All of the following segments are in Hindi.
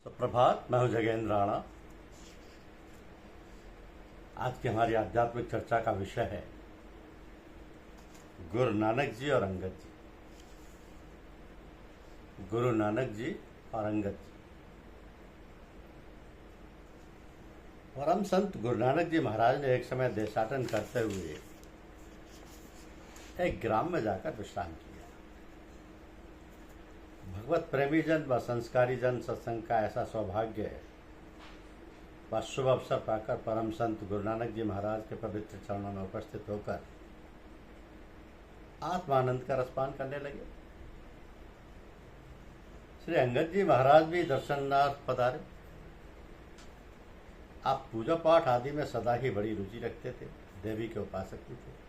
सुप्रभात। मैं हूं जगेंद्र राणा। आज की हमारी आध्यात्मिक चर्चा का विषय है गुरु नानक जी और अंगद जी। गुरु नानक जी और अंगद जी। परम संत गुरु नानक जी महाराज ने एक समय देशाटन करते हुए एक ग्राम में जाकर विश्राम किया। भगवत प्रेमी जन व संस्कारी जन सत्संग का ऐसा सौभाग्य व शुभ अवसर पाकर परम संत गुरु नानक जी महाराज के पवित्र चरणों में उपस्थित होकर आत्मानंद का रसपान करने लगे। श्री अंगद जी महाराज भी दर्शनार्थ पधारे। आप पूजा पाठ आदि में सदा ही बड़ी रुचि रखते थे, देवी के उपासक भी थे।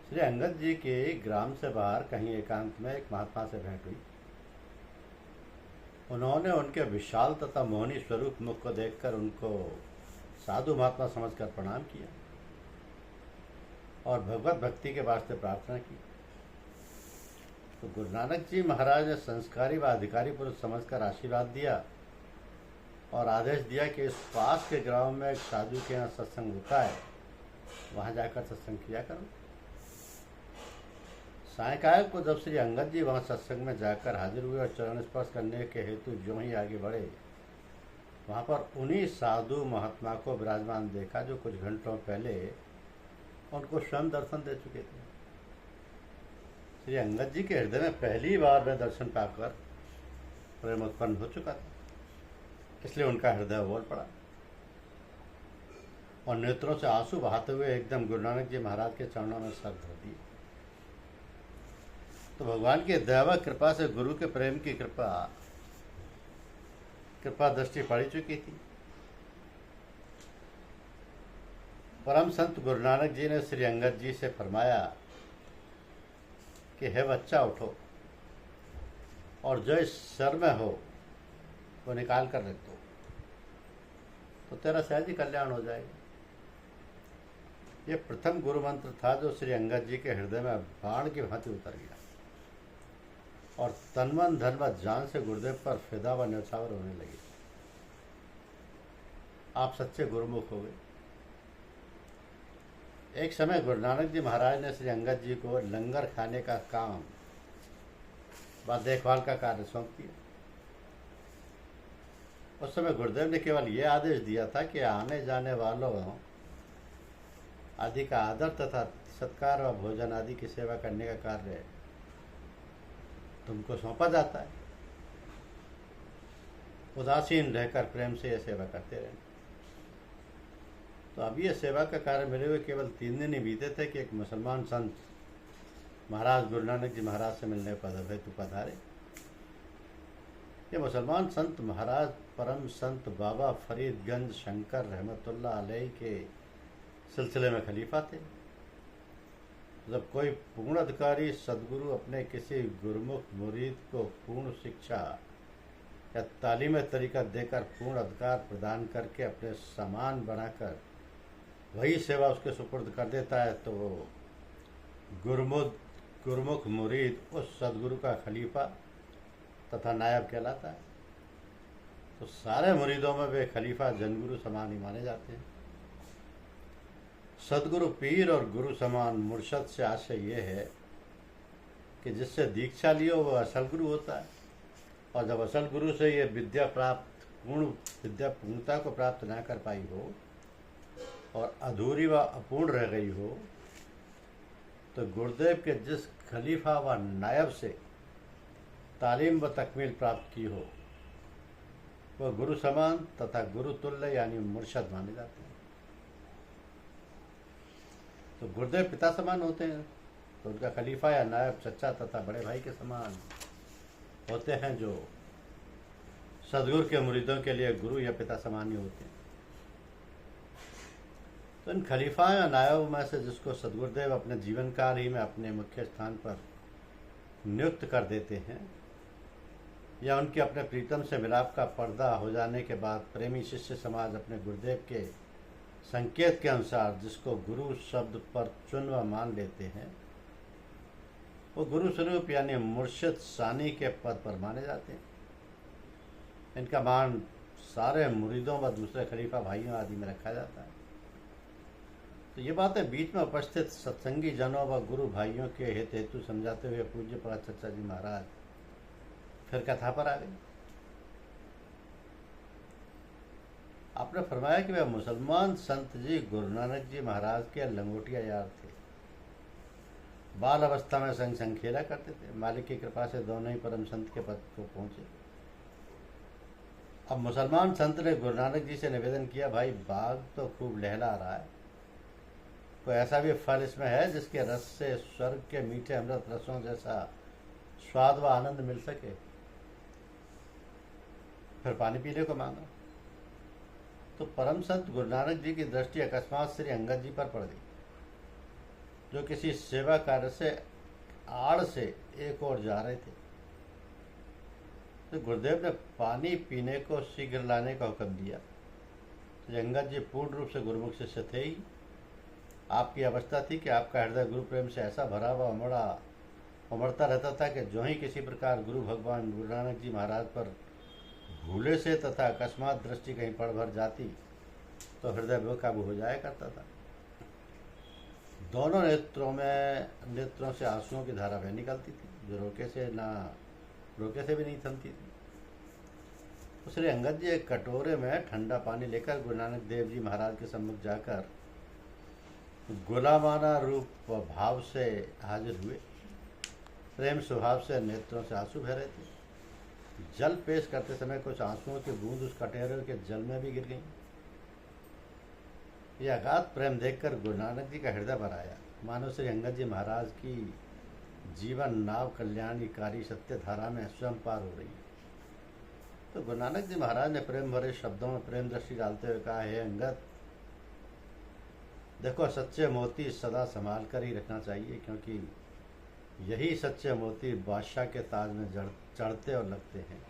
श्री अंगद जी के ग्राम से बाहर कहीं एकांत में एक महात्मा से भेंट हुई। उन्होंने उनके विशाल तथा मोहनी स्वरूप मुख को देखकर उनको साधु महात्मा समझकर प्रणाम किया और भगवत भक्ति के वास्ते प्रार्थना की। तो गुरु नानक जी महाराज ने संस्कारी व अधिकारी पुरुष समझकर आशीर्वाद दिया और आदेश दिया कि इस पास के गांव में एक साधु के यहाँ सत्संग होता है, वहां जाकर सत्संग किया करो। सायंकाल को जब श्री अंगद जी वहां सत्संग में जाकर हाजिर हुए और चरण स्पर्श करने के हेतु जो ही आगे बढ़े, वहां पर उन्हीं साधु महात्मा को विराजमान देखा जो कुछ घंटों पहले उनको स्वयं दर्शन दे चुके थे। श्री अंगद जी के हृदय में पहली बार में दर्शन पाकर प्रेम उत्पन्न हो चुका था, इसलिए उनका हृदय उबल पड़ा और नेत्रों से आंसू बहाते हुए एकदम गुरु नानक जी महाराज के चरणों में सर धर दिए। तो भगवान की दया कृपा से गुरु के प्रेम की कृपा दृष्टि पड़ चुकी थी। परम संत गुरु नानक जी ने श्री अंगद जी से फरमाया कि हे बच्चा, उठो और जो इस सर में हो वो निकाल कर रख दो, तो तेरा सहज ही कल्याण हो जाएगा। ये प्रथम गुरु मंत्र था जो श्री अंगद जी के हृदय में बाण की भांति उतर गया और तनमन धन व जान से गुरुदेव पर फिदा व न्यौछावर होने लगे। आप सच्चे गुरुमुख हो गए। एक समय गुरु नानक जी महाराज ने श्री अंगद जी को लंगर खाने का काम व देखभाल का कार्य सौंप दिया। उस समय गुरुदेव ने केवल ये आदेश दिया था कि आने जाने वालों आदि का आदर तथा सत्कार व भोजन आदि की सेवा करने का कार्य तुमको सौंपा जाता है। उदासीन रहकर प्रेम से यह सेवा करते रहना। तो अब ये सेवा का कार्य मिले हुए केवल 3 दिन ही बीते थे कि एक मुसलमान संत महाराज गुरु नानक जी महाराज से मिलने हेतु पधारे। ये मुसलमान संत महाराज परम संत बाबा फरीदगंज शंकर रहमतुल्लाह अलैह के सिलसिले में खलीफा थे। जब कोई पूर्ण अधिकारी सदगुरु अपने किसी गुरुमुख मुरीद को पूर्ण शिक्षा या तालीम तरीका देकर पूर्ण अधिकार प्रदान करके अपने समान बनाकर वही सेवा उसके सुपुर्द कर देता है, तो वो गुरुमुख मुरीद उस सदगुरु का खलीफा तथा नायब कहलाता है। तो सारे मुरीदों में वे खलीफा जनगुरु समान ही माने जाते हैं। सदगुरु पीर और गुरु समान मुर्शद से आशय ये है कि जिससे दीक्षा लियो वह असल गुरु होता है, और जब असल गुरु से ये विद्या पूर्णता को प्राप्त ना कर पाई हो और अधूरी व अपूर्ण रह गई हो, तो गुरुदेव के जिस खलीफा व नायब से तालीम व तकमील प्राप्त की हो वह गुरु समान तथा गुरु तुल्य यानी मुर्शद माने जाते हैं। तो गुरुदेव पिता समान होते हैं, तो उनका खलीफा या नायब चचा तथा बड़े भाई के समान होते हैं, जो सदगुरु के मुरीदों के लिए गुरु या पिता समान ही होते हैं। तो इन खलीफा या नायब में से जिसको सदगुरुदेव अपने जीवन काल ही में अपने मुख्य स्थान पर नियुक्त कर देते हैं या उनके अपने प्रीतम से मिलाप का पर्दा हो जाने के बाद प्रेमी शिष्य समाज अपने गुरुदेव के संकेत के अनुसार जिसको गुरु शब्द पर चुन व मान लेते हैं, वो गुरु स्वरूप यानी मुर्शिद सानी के पद पर माने जाते हैं। इनका मान सारे मुरीदों व दूसरे खलीफा भाइयों आदि में रखा जाता है। तो ये बातें बीच में उपस्थित सत्संगी जनों व गुरु भाइयों के हित हेतु समझाते हुए पूज्य प्रहलाद चचा जी महाराज फिर कथा पर आ गए। आपने फरमाया कि वह मुसलमान संत जी गुरु नानक जी महाराज के लंगोटिया यार थे। बाल अवस्था में संग संग खेला करते थे। मालिक की कृपा से दोनों ही परम संत के पद को पहुंचे। अब मुसलमान संत ने गुरु नानक जी से निवेदन किया, भाई बाग तो खूब लहला रहा है, कोई ऐसा भी फल इसमें है जिसके रस से स्वर्ग के मीठे अमृत रसों जैसा स्वाद व आनंद मिल सके। फिर पानी पीने को मांगा तो परम संत गुरु नानक जी की दृष्टि अकस्मात श्री अंगद जी पर पड़ गई, जो किसी सेवा कार्य से आड़ से एक और जा रहे थे। तो गुरुदेव ने पानी पीने को शीघ्र लाने का हुक्म दिया। तो अंगद जी पूर्ण रूप से गुरुमुख शिष्य थे ही। आपकी अवस्था थी कि आपका हृदय गुरु प्रेम से ऐसा भरा हुआ उमड़ता रहता था कि जो ही किसी प्रकार गुरु भगवान गुरु नानक जी महाराज पर भूले से तथा अकस्मात दृष्टि कहीं पड़ भर जाती तो हृदय बेकाबू हो जाया करता था। दोनों नेत्रों से आंसुओं की धारा बह निकलती थी, जो रोके से भी नहीं थमती थी। तो श्री अंगद जी एक कटोरे में ठंडा पानी लेकर गुरु नानक देव जी महाराज के सम्मुख जाकर गुलामाना रूप व भाव से हाजिर हुए। प्रेम स्वभाव से नेत्रों से आंसू बह रहे थे। जल पेश करते समय कुछ आंसुओं की बूंद उस कटोरे के जल में भी गिर गई। यह अगाध प्रेम देखकर गुरु नानक जी का हृदय भर आया, मानो श्री अंगद जी महाराज की जीवन नाव कल्याणकारी सत्य धारा में स्वयं पार हो रही है। तो गुरु नानक जी महाराज ने प्रेम भरे शब्दों में प्रेम दृष्टि डालते हुए कहा, हे अंगद, देखो सच्चे मोती सदा संभाल कर ही रखना चाहिए, क्योंकि यही सच्चे मोती बादशाह के ताज में चढ़ते और लगते हैं।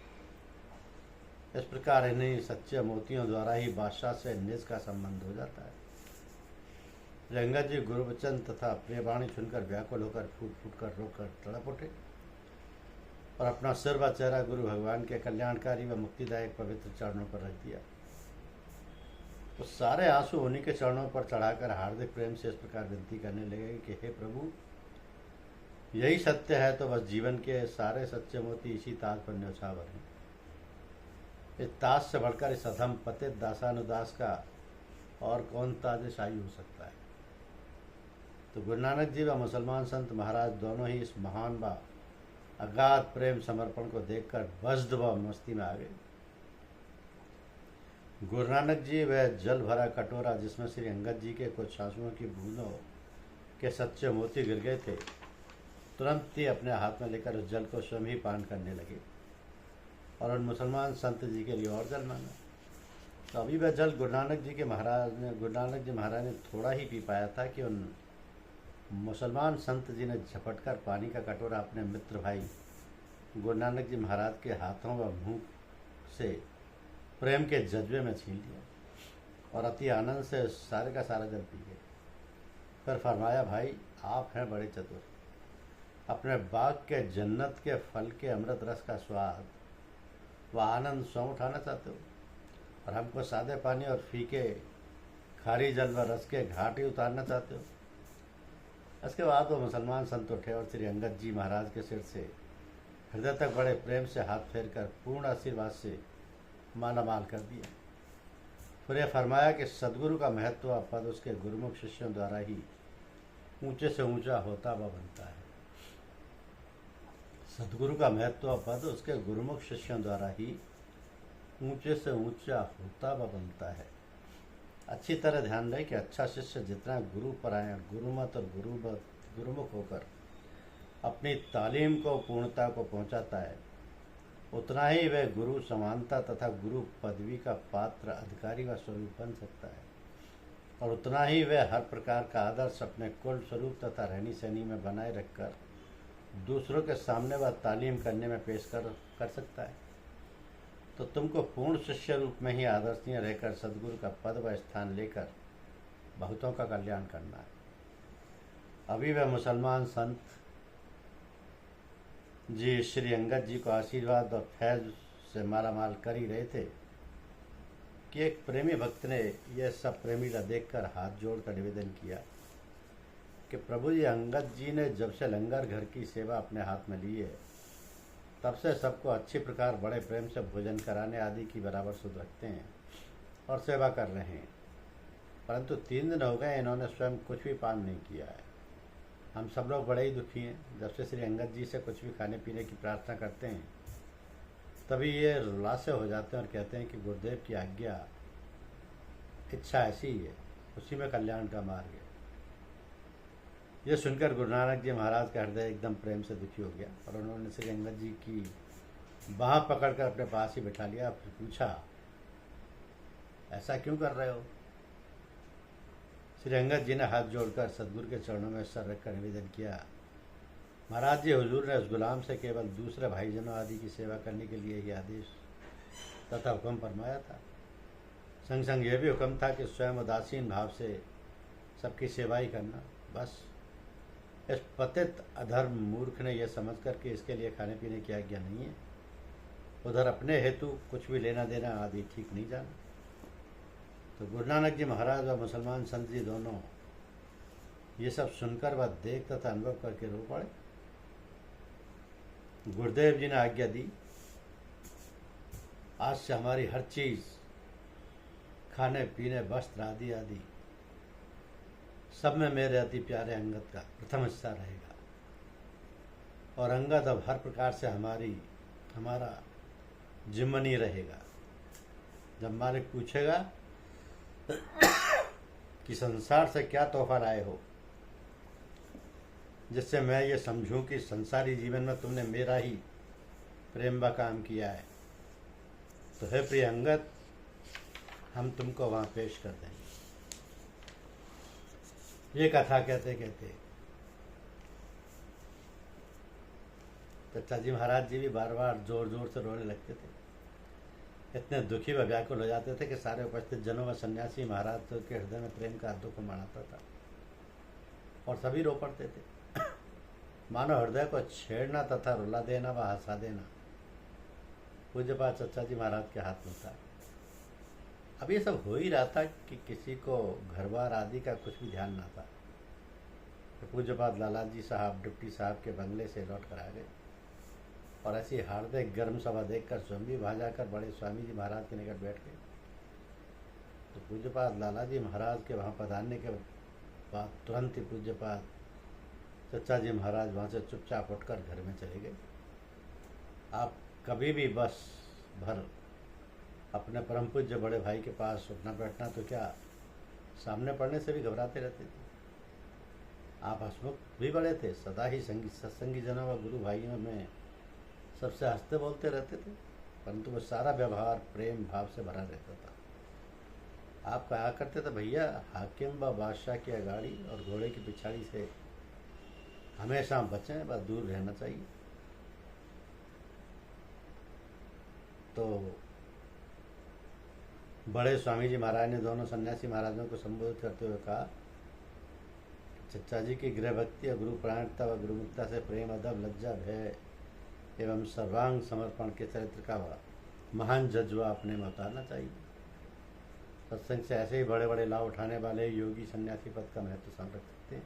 इस प्रकार इन्हीं सच्चे मोतियों द्वारा ही बादशाह से निज का संबंध हो जाता है। अंगद जी गुरु वचन तथा प्रियवाणी सुनकर व्याकुल होकर फूट फूट कर रोकर तड़प उठे और अपना सिर व चेहरा गुरु भगवान के कल्याणकारी व मुक्तिदायक पवित्र चरणों पर रख दिया। तो सारे आंसू उन्हीं के चरणों पर चढ़ाकर हार्दिक प्रेम से इस प्रकार विनती करने लगे कि हे प्रभु, यही सत्य है तो बस जीवन के सारे सच्चे मोती इसी ताज पर न्यौछावर हैं। इस ताज से बढ़कर इस अधम पतित दासानुदास का और कौन ताजशाही हो सकता है। तो गुरु नानक जी व मुसलमान संत महाराज दोनों ही इस महान व अगाध प्रेम समर्पण को देखकर वज्द व मस्ती में आ गए। गुरु नानक जी वह जल भरा कटोरा जिसमें श्री अंगद जी के कुछ आंसुओं की बूंदों के सच्चे मोती गिर गए थे, तुरंत ही अपने हाथ में लेकर उस जल को स्वयं ही पान करने लगे और उन मुसलमान संत जी के लिए और जल मांगा। तो अभी वह जल गुरु नानक जी महाराज ने थोड़ा ही पी पाया था कि उन मुसलमान संत जी ने झपटकर पानी का कटोरा अपने मित्र भाई गुरु नानक जी महाराज के हाथों व मुंह से प्रेम के जज्बे में छीन लिया और अति आनंद से सारे का सारा जल पी गए। फिर फरमाया, भाई आप हैं बड़े चतुर, अपने बाग के जन्नत के फल के अमृत रस का स्वाद व आनंद स्वयं उठाना चाहते हो और हमको सादे पानी और फीके खारी जल व रस के घाट ही उतारना चाहते हो। इसके बाद वो मुसलमान संत उठे और श्री अंगद जी महाराज के सिर से हृदय तक बड़े प्रेम से हाथ फेर कर पूर्ण आशीर्वाद से मालामाल कर दिया। फिर यह फरमाया कि सदगुरु का महत्व पद उसके गुरुमुख शिष्यों द्वारा ही ऊंचे से ऊंचा होता हुआ बनता है। सदगुरु का महत्व पद उसके गुरुमुख शिष्यों द्वारा ही ऊंचे से ऊंचा होता हुआ बनता है। अच्छी तरह ध्यान रहे कि अच्छा शिष्य जितना गुरु परायण, गुरुमत और गुरुमुख होकर अपनी तालीम को पूर्णता को पहुंचाता है, उतना ही वह गुरु समानता तथा गुरु पदवी का पात्र अधिकारी व स्वरूप बन सकता है और उतना ही वह हर प्रकार का आदर्श अपने कुल स्वरूप तथा रहनी सहनी में बनाए रखकर दूसरों के सामने वह तालीम करने में पेश कर सकता है। तो तुमको पूर्ण शिष्य रूप में ही आदर्शनीय रहकर सदगुरु का पद व स्थान लेकर बहुतों का कल्याण करना है। अभी वह मुसलमान संत जी श्री अंगद जी को आशीर्वाद और फैज से माला माल कर ही रहे थे कि एक प्रेमी भक्त ने यह सब प्रेमीला देखकर हाथ जोड़कर निवेदन किया कि प्रभु जी, अंगद जी ने जब से लंगर घर की सेवा अपने हाथ में ली है तब से सबको अच्छी प्रकार बड़े प्रेम से भोजन कराने आदि की बराबर सुध रखते हैं और सेवा कर रहे हैं, परंतु 3 दिन हो गए इन्होंने स्वयं कुछ भी पान नहीं किया है। हम सब लोग बड़े ही दुखी हैं। जब से श्री अंगद जी से कुछ भी खाने पीने की प्रार्थना करते हैं तभी ये रुलासे हो जाते हैं और कहते हैं कि गुरुदेव की आज्ञा, इच्छा ऐसी ही है, उसी में कल्याण का मार्ग है। यह सुनकर गुरु नानक जी महाराज का हृदय एकदम प्रेम से दुखी हो गया और उन्होंने श्री अंगद जी की बाह पकड़कर अपने पास ही बिठा लिया। फिर पूछा, ऐसा क्यों कर रहे हो? श्री अंगद जी ने हाथ जोड़कर सदगुरु के चरणों में सर रखकर निवेदन किया, महाराज जी, हुजूर ने उस गुलाम से केवल दूसरे भाईजनों आदि की सेवा करने के लिए ही आदेश तथा हुक्म फरमाया था। संग संग यह भी हुक्म था कि स्वयं उदासीन भाव से सबकी सेवा ही करना। बस इस पतित अधर्म मूर्ख ने यह समझ कर कि इसके लिए खाने पीने की आज्ञा नहीं है, उधर अपने हेतु कुछ भी लेना देना आदि ठीक नहीं जाना। तो गुरु नानक जी महाराज व मुसलमान संत जी दोनों ये सब सुनकर व देख तथा अनुभव करके रो पड़े। गुरुदेव जी ने आज्ञा दी, आज से हमारी हर चीज, खाने पीने, वस्त्र आदि आदि सब में मेरे अति प्यारे अंगद का प्रथम हिस्सा रहेगा और अंगद अब हर प्रकार से हमारा जिम्मनी रहेगा। जब मालिक पूछेगा कि संसार से क्या तोहफा लाए हो, जिससे मैं ये समझूं कि संसारी जीवन में तुमने मेरा ही प्रेम का काम किया है, तो है प्रिय अंगद, हम तुमको वहाँ पेश कर देंगे। ये कथा कहते कहते चचा जी महाराज जी भी बार बार जोर जोर से रोने लगते थे। इतने दुखी व व्याकुल हो जाते थे कि सारे उपस्थित जनों में सन्यासी महाराज के हृदय में प्रेम का दुख मनाता था और सभी रो पड़ते थे। मानो हृदय को छेड़ना तथा रुला देना व हंसा देना पूज्यपाद चचा जी महाराज के हाथ में था। अब ये सब हो ही रहा था कि किसी को घर बार आदि का कुछ भी ध्यान ना था। तो पूज्यपाद लाला जी साहब डिप्टी साहब के बंगले से लौट कर आ गए और ऐसी हार्दिक गर्म सभा देखकर स्वयं भी वहाँ जाकर बड़े स्वामी जी महाराज के निकट बैठ गए। तो पूज्यपाद लाला जी महाराज के वहाँ पधारने के बाद तुरंत ही पूज्यपाद चचा जी महाराज वहाँ से चुपचाप उठकर घर में चले गए। आप कभी भी बस भर अपने परम पूज्य बड़े भाई के पास उठना बैठना तो क्या सामने पढ़ने से भी घबराते रहते थे। आप हंसमुख भी बड़े थे, सदा ही सत्संगी जनों व गुरु भाइयों में सबसे हंसते बोलते रहते थे, परंतु वो सारा व्यवहार प्रेम भाव से भरा रहता था। आप कहा करते थे, भैया हाकिम व बादशाह की अगाड़ी और घोड़े की पिछाड़ी से हमेशा बचें व दूर रहना चाहिए। तो बड़े स्वामी जी महाराज ने दोनों सन्यासी महाराजों को संबोधित करते हुए कहा, चचा जी की गृह भक्ति और गुरु प्राणता व गुरुमुक्ता से प्रेम, अदब, लज्जा, भय एवं सर्वांग समर्पण के चरित्र का महान जज्बा अपने में उतारना चाहिए। सत्संग से ऐसे ही बड़े बड़े लाभ उठाने वाले योगी सन्यासी पद का महत्व समझ सकते हैं।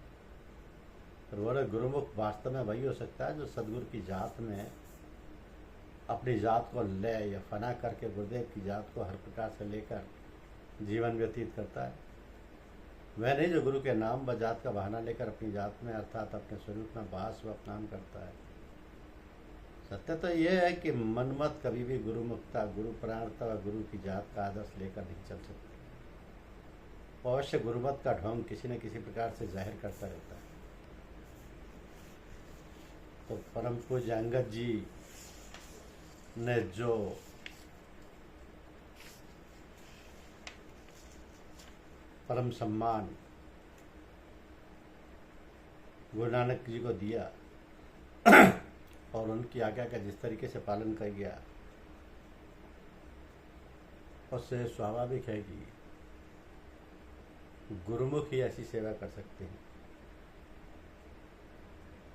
और बड़े गुरुमुख वास्तव में वही हो सकता है जो सदगुरु की जात में अपनी जात को लय या फना करके गुरुदेव की जात को हर प्रकार से लेकर जीवन व्यतीत करता है। वह नहीं जो गुरु के नाम व जात का बहाना लेकर अपनी जात में अर्थात अपने स्वरूप में वास व अपनाम करता है। सत्य तो यह है कि मनमत कभी भी गुरुमुक्ता, गुरु प्राणता व गुरु की जात का आदर्श लेकर नहीं चल सकते। अवश्य गुरुमत का ढोंग किसी न किसी प्रकार से जाहिर करता रहता है। तो परम पूज्य अंगद जी ने जो परम सम्मान गुरु नानक जी को दिया और उनकी आज्ञा का जिस तरीके से पालन कर गया, उससे स्वाभाविक है कि गुरुमुख ही ऐसी सेवा कर सकते हैं,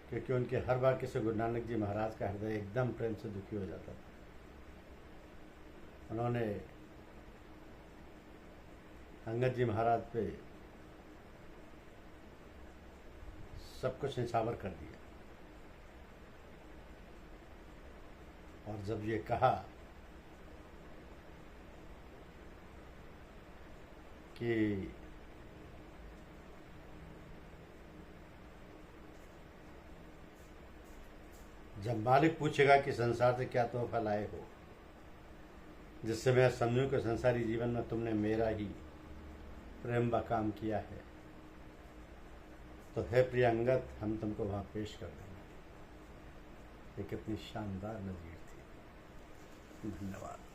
क्योंकि उनके हर वाक्य से गुरु नानक जी महाराज का हृदय एकदम प्रेम से दुखी हो जाता था। उन्होंने अंगद जी महाराज पे सब कुछ निछावर कर दिया और जब ये कहा कि जब मालिक पूछेगा कि संसार से क्या तोहफा लाए हो, जिससे मैं समझूं कि संसारी जीवन में तुमने मेरा ही प्रेम का काम किया है, तो है प्रिय अंगद, हम तुमको वहाँ पेश कर देंगे। ये कितनी शानदार नज़ीर थी। धन्यवाद।